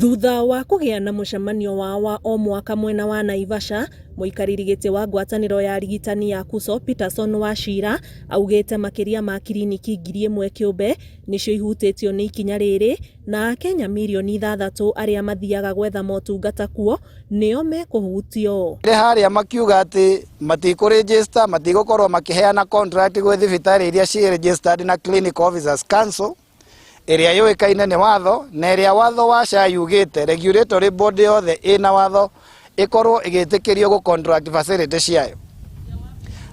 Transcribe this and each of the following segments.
Thutha wa kũgĩa na mũcemanio wa o mwaka mwena wa Naivasha, mũikarĩri gĩtĩ wa ngwatanĩro ya arigitani ya KUSO Peterson Wachira augĩte makĩria ma kiriniki 1,000 kĩũmbe nĩcio ihutĩtio nĩ ikinya rĩrĩ, na Akenya mirioni 6 arĩa mathiaga gwetha motungata kuo nĩo mekũhutio. Harĩa makiuga atĩ matikũ-register, matigũkorwo makĩheana contract gwĩ thibitarĩ iria ciĩ registered na Clinical Officers Council ĩrĩa yũĩkaine nĩ watho, na ĩrĩa watho wa SHA yugĩte regulatory body yothe ĩna watho ĩkorwo ĩgĩtĩkĩrio gũ contract facility ciayo.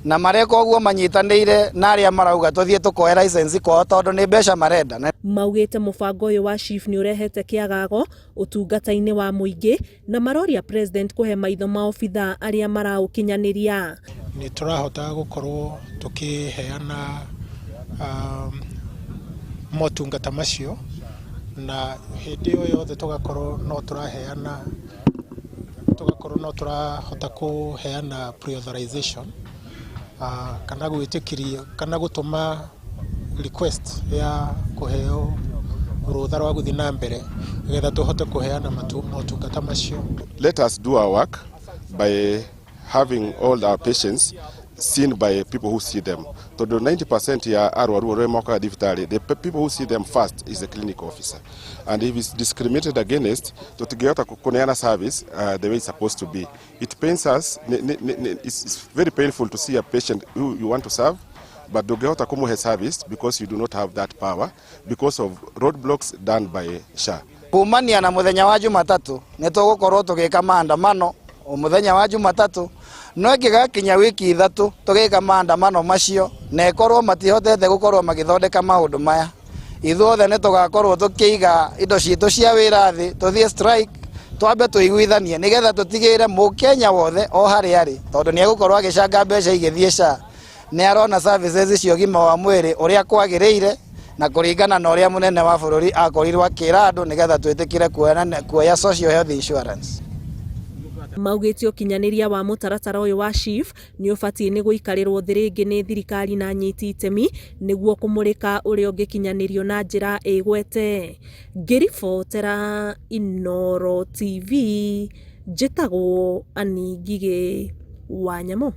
Na mareka ũguo manyitanĩire na arĩa marauga tũthiĩ tũkoe license kwao tondũ nĩ mbeca marenda. Maugĩte mũbango ũyũ wa SHIF nĩ ũrehete kĩagago ũtungata-inĩ wa mũingĩ, na maroria president kũhe maitho maobithaa arĩa maraũkinyanĩria. Nĩ tũrahota gũkorwo tũkĩheana motungata macio, na hĩndĩ ĩyo yothe tũgakorwo no tũrahota kũheana pre-authorization kana gwĩtĩkĩria kana gũtũma request ya kũheo rũtha rwa gũthiĩ na mbere nĩgetha tũhote kũheana motungata macio. Let us do our work by having all our patients seen by people who see them. So the 90% ya arwaru arĩa mokaga thibitarĩ, the people who see them first is the clinical officer. And if it's discriminated against, tũtingĩhota kũneana service the way it's supposed to be. It pains us, it's very painful to see a patient who you want to serve, but ndũngĩhota kũmũhe service because you do not have that power because of roadblocks done by SHA. Kumania na mũthenya wa Jumatatũ nĩ tũgũkorwo tũgĩka maandamano mũthenya wa Jumatatũ, no ĩngĩgakinya wiki 3 tũgĩka maandamano macio na ĩkorwo matihotete gũkorwo magĩthondeka maũndũ maya, ithuothe nĩ tũgakorwo tũkĩiga indo citũ cia wĩra thĩ, tũthiĩ strike, twambe tũiguithanie nĩgetha tũtigĩrĩre mũkenya wothe o harĩa arĩ, tondũ nĩ egũkorwo agĩcanga mbeca igĩthiĩ SHA nĩ arona services cia ũgima wa mwĩrĩ ũrĩa kwagĩrĩire na kũringana na ũrĩa mũnene wa bũrũri akorirwo akĩra andũ nĩgetha twĩtĩkĩre kuoya social health insurance. Maugĩte ũkinyanĩria wa mũtaratara ũyũ wa SHIF nĩ ũbatiĩ nĩ gũikarĩrwo thĩ rĩngĩ nĩ thirikari na anyiti itemi nĩguo kũmũrĩka ũrĩa ũngĩkinyanĩrio na njĩra ĩgwete. Ngĩribotera Inooro TV, njĩtagwo Annie Ngigĩ Wanyamũ.